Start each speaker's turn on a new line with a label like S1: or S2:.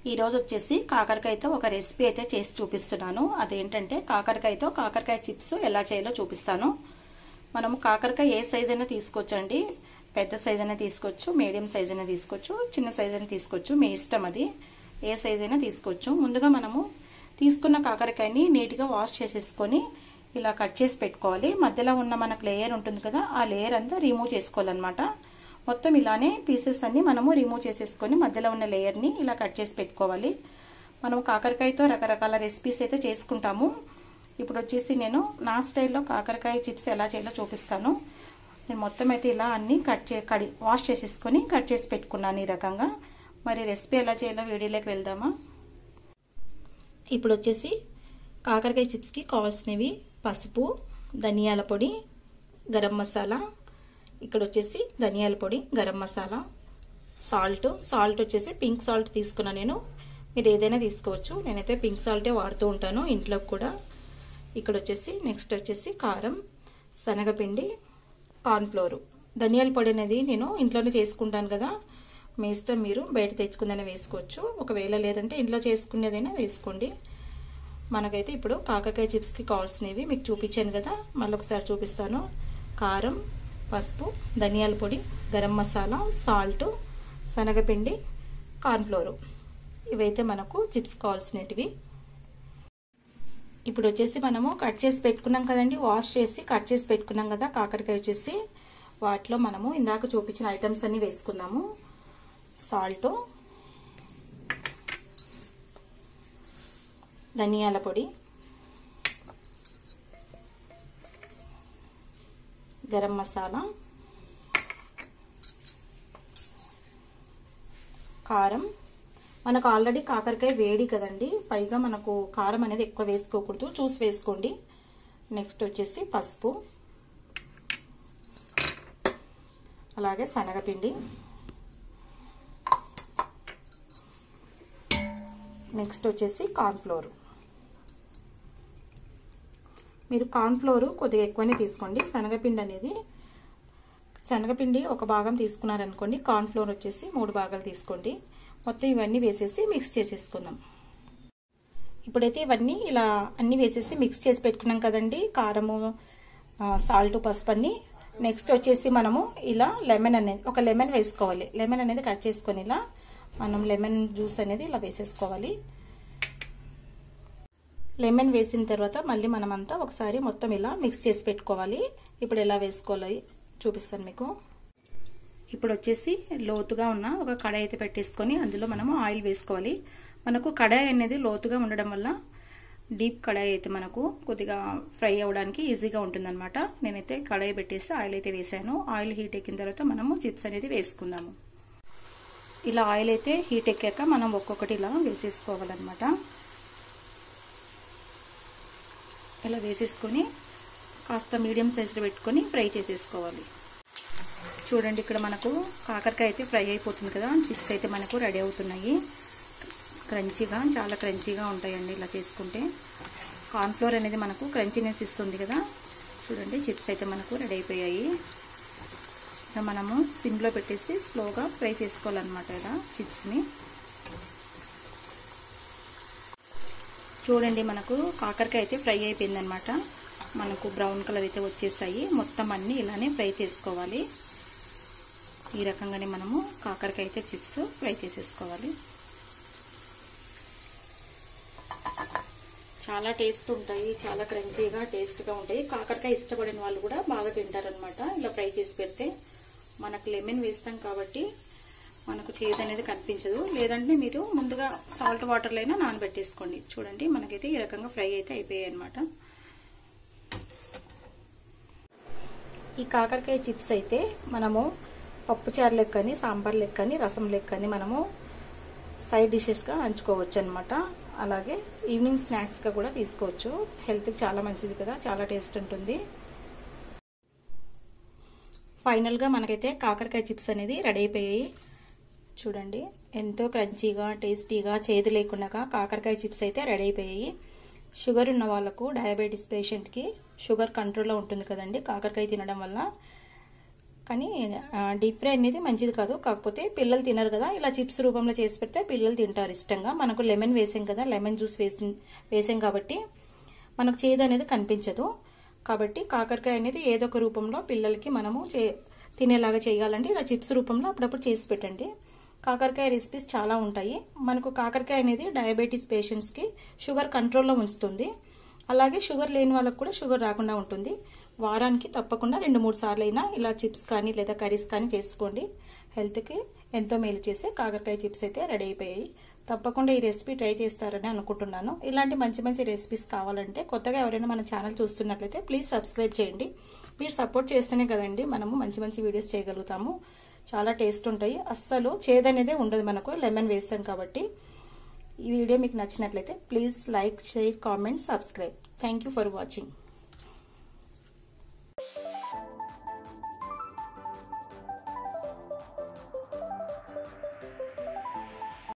S1: ఈ రోజు వచ్చేసి కాకరకాయతో ఒక రెసిపీ అయితే చేసి చూపిస్తున్నాను. అదేంటంటే కాకరకాయతో కాకరకాయ చిప్స్ ఎలా చేయాలో చూపిస్తాను. మనం కాకరకాయ ఏ సైజ్ అయినా తీసుకోవచ్చండి. పెద్ద సైజ్ అయినా తీసుకోవచ్చు, మీడియం సైజ్ అయినా తీసుకోవచ్చు, చిన్న సైజ్ అయినా తీసుకోవచ్చు. మీ ఇష్టం, అది ఏ సైజ్ అయినా తీసుకోవచ్చు. ముందుగా మనము తీసుకున్న కాకరకాయని నీట్గా వాష్ చేసేసుకొని ఇలా కట్ చేసి పెట్టుకోవాలి. మధ్యలో ఉన్న మనకు లేయర్ ఉంటుంది కదా, ఆ లేయర్ అంతా రిమూవ్ చేసుకోవాలన్నమాట. మొత్తం ఇలానే పీసెస్ అన్ని మనము రిమూవ్ చేసేసుకొని మధ్యలో ఉన్న లేయర్ని ఇలా కట్ చేసి పెట్టుకోవాలి. మనం కాకరకాయతో రకరకాల రెసిపీస్ అయితే చేసుకుంటాము. ఇప్పుడు వచ్చేసి నేను నా స్టైల్లో కాకరకాయ చిప్స్ ఎలా చేయాలో చూపిస్తాను. నేను మొత్తం అయితే ఇలా అన్ని వాష్ చేసేసుకొని కట్ చేసి పెట్టుకున్నాను ఈ రకంగా. మరి రెసిపీ ఎలా చేయాలో వీడియోలోకి వెళ్దామా. ఇప్పుడు వచ్చేసి కాకరకాయ చిప్స్కి కావాల్సినవి పసుపు, ధనియాల పొడి, గరం మసాలా, ఇక్కడ వచ్చేసి ధనియాల పొడి, గరం మసాలా, సాల్ట్ వచ్చేసి పింక్ సాల్ట్ తీసుకున్నా నేను. మీరు ఏదైనా తీసుకోవచ్చు, నేనైతే పింక్ సాల్టే వాడుతూ ఉంటాను ఇంట్లో కూడా. ఇక్కడ వచ్చేసి నెక్స్ట్ వచ్చేసి కారం, శనగపిండి, కార్న్ఫ్లోరు. ధనియాల పొడి అనేది నేను ఇంట్లోనే చేసుకుంటాను కదా, మీ ఇష్టం, మీరు బయట తెచ్చుకుందైనా వేసుకోవచ్చు. ఒకవేళ లేదంటే ఇంట్లో చేసుకునేదైనా వేసుకోండి. మనకైతే ఇప్పుడు కాకరకాయ చిప్స్కి కావాల్సినవి మీకు చూపించాను కదా, మళ్ళీ ఒకసారి చూపిస్తాను. కారం, పసుపు, ధనియాల పొడి, గరం మసాలా, సాల్ట్, శనగపిండి, కార్న్ఫ్లోరు. ఇవైతే మనకు చిప్స్ కావాల్సినవి. ఇప్పుడు వచ్చేసి మనము కట్ చేసి పెట్టుకున్నాం కదండి, వాష్ చేసి కట్ చేసి పెట్టుకున్నాం కదా కాకరకాయ వచ్చేసి. వాటిలో మనము ఇందాక చూపించిన ఐటమ్స్ అన్ని వేసుకుందాము. సాల్ట్, ధనియాల పొడి, గరం మసాలా, కారం. మనకు ఆల్రెడీ కాకరకాయ వేడి కదండి, పైగా మనకు కారం అనేది ఎక్కువ వేసుకోకూడదు, చూసి వేసుకోండి. నెక్స్ట్ వచ్చేసి పసుపు, అలాగే శనగపిండి, నెక్స్ట్ వచ్చేసి కార్న్ఫ్లోర్. మీరు కార్న్ఫ్లోర్ కొద్దిగా ఎక్కువనే తీసుకోండి. శనగపిండి ఒక భాగం తీసుకున్నారనుకోండి, కార్న్ఫ్లోర్ వచ్చేసి 3 భాగాలు తీసుకోండి. మొత్తం ఇవన్నీ వేసేసి మిక్స్ చేసేసుకుందాం. ఇప్పుడైతే ఇవన్నీ ఇలా అన్ని వేసేసి మిక్స్ చేసి పెట్టుకున్నాం కదండి, కారము, సాల్ట్, పసుపు అన్ని. నెక్స్ట్ వచ్చేసి మనము ఇలా ఒక లెమన్ వేసుకోవాలి. లెమన్ అనేది కట్ చేసుకొని ఇలా మనం లెమన్ జ్యూస్ అనేది ఇలా వేసేసుకోవాలి. లెమన్ వేసిన తర్వాత మళ్ళీ మనమంతా ఒకసారి మొత్తం ఇలా మిక్స్ చేసి పెట్టుకోవాలి. ఇప్పుడు ఎలా వేసుకోవాలి చూపిస్తాను మీకు. ఇప్పుడు వచ్చేసి లోతుగా ఉన్న ఒక కడాయి అయితే పెట్టేసుకొని అందులో మనము ఆయిల్ వేసుకోవాలి. మనకు కడాయి అనేది లోతుగా ఉండడం వల్ల డీప్ కడాయి అయితే మనకు కొద్దిగా ఫ్రై అవ్వడానికి ఈజీగా ఉంటుందన్నమాట. నేనైతే కడాయి పెట్టేసి ఆయిల్ అయితే వేసాను. ఆయిల్ హీట్ ఎక్కిన తర్వాత మనము చిప్స్ అనేది వేసుకుందాము. ఇలా ఆయిల్ అయితే హీట్ ఎక్కాక మనం ఒక్కొక్కటి ఇలా వేసేసుకోవాలన్నమాట. ఇలా వేసేసుకొని కాస్త మీడియం సైజులో పెట్టుకొని ఫ్రై చేసేసుకోవాలి. చూడండి, ఇక్కడ మనకు కాకరకాయ అయితే ఫ్రై అయిపోతుంది కదా, చిప్స్ అయితే మనకు రెడీ అవుతున్నాయి. క్రంచీగా, చాలా క్రంచీగా ఉంటాయండి ఇలా చేసుకుంటే. కార్న్ఫ్లోర్ అనేది మనకు క్రంచీనెస్ ఇస్తుంది కదా. చూడండి, చిప్స్ అయితే మనకు రెడీ అయిపోయాయి. ఇలా మనము సిమ్లో పెట్టేసి స్లోగా ఫ్రై చేసుకోవాలన్నమాట ఇలా చిప్స్ని. చూడండి, మనకు కాకరకాయ అయితే ఫ్రై అయిపోయిందనమాట. మనకు బ్రౌన్ కలర్ అయితే వచ్చేసాయి. మొత్తం అన్ని ఇలానే ఫ్రై చేసుకోవాలి. ఈ రకంగానే మనము కాకరకాయ అయితే చిప్స్ ఫ్రై చేసేసుకోవాలి. చాలా టేస్ట్ ఉంటాయి, చాలా క్రంచీగా టేస్ట్గా ఉంటాయి. కాకరకాయ ఇష్టపడిన వాళ్ళు కూడా బాగా తింటారనమాట ఇలా ఫ్రై చేసి పెడితే. మనకు లెమన్ వేస్తాం కాబట్టి మనకు చేదు అనేది కనిపించదు. లేదంటే మీరు ముందుగా సాల్ట్ వాటర్లో అయినా నానబెట్టేసుకోండి. చూడండి, మనకైతే ఈ రకంగా ఫ్రై అయితే అయిపోయాయి అనమాట. ఈ కాకరకాయ చిప్స్ అయితే మనము పప్పుచారు లెక్కని, సాంబార్ లెక్కని, రసం లెక్కని మనము సైడ్ డిషెస్గా నంచుకోవచ్చు అనమాట. అలాగే ఈవినింగ్ స్నాక్స్గా కూడా తీసుకోవచ్చు. హెల్త్కి చాలా మంచిది కదా, చాలా టేస్ట్ ఉంటుంది. ఫైనల్గా మనకైతే కాకరకాయ చిప్స్ అనేది రెడీ అయిపోయాయి. చూడండి, ఎంతో క్రంచీగా, టేస్టీగా, చేదు లేకుండా కాకరకాయ చిప్స్ అయితే రెడీ అయిపోయాయి. షుగర్ ఉన్న వాళ్ళకు, డయాబెటీస్ పేషెంట్కి షుగర్ కంట్రోల్లో ఉంటుంది కదండి కాకరకాయ తినడం వల్ల. కానీ డీప్ ఫ్రై అనేది మంచిది కాదు. కాకపోతే పిల్లలు తినరు కదా, ఇలా చిప్స్ రూపంలో చేసి పెడితే పిల్లలు తింటారు ఇష్టంగా. మనకు లెమన్ వేసాం కదా, లెమన్ జ్యూస్ వేసాం కాబట్టి మనకు చేదు అనేది కనిపించదు. కాబట్టి కాకరకాయ అనేది ఏదో ఒక రూపంలో పిల్లలకి మనము తినేలాగా చేయాలంటే ఇలా చిప్స్ రూపంలో అప్పుడప్పుడు చేసి పెట్టండి. కాకరకాయ రెసిపీస్ చాలా ఉంటాయి. మనకు కాకరకాయ అనేది డయాబెటీస్ పేషెంట్స్ కి షుగర్ కంట్రోల్లో ఉంచుతుంది. అలాగే షుగర్ లేని వాళ్ళకు కూడా షుగర్ రాకుండా ఉంటుంది. వారానికి తప్పకుండా 2-3 సార్లు అయినా ఇలా చిప్స్ కానీ లేదా కర్రీస్ కానీ చేసుకోండి. హెల్త్ కి ఎంతో మేలు చేసే కాకరకాయ చిప్స్ అయితే రెడీ అయిపోయాయి. తప్పకుండా ఈ రెసిపీ ట్రై చేస్తారని అనుకుంటున్నాను. ఇలాంటి మంచి మంచి రెసిపీస్ కావాలంటే కొత్తగా ఎవరైనా మన ఛానల్ చూస్తున్నట్లయితే ప్లీజ్ సబ్స్క్రైబ్ చేయండి. మీరు సపోర్ట్ చేస్తేనే కదండి మనము మంచి మంచి వీడియోస్ చేయగలుగుతాము. చాలా టేస్ట్ ఉంటాయి, అస్సలు చేదనేదే ఉండదు. మనకు లెమన్ వేసాం కాబట్టి. ఈ వీడియో మీకు నచ్చినట్లయితే please like, share, comment, subscribe. Thank you for watching.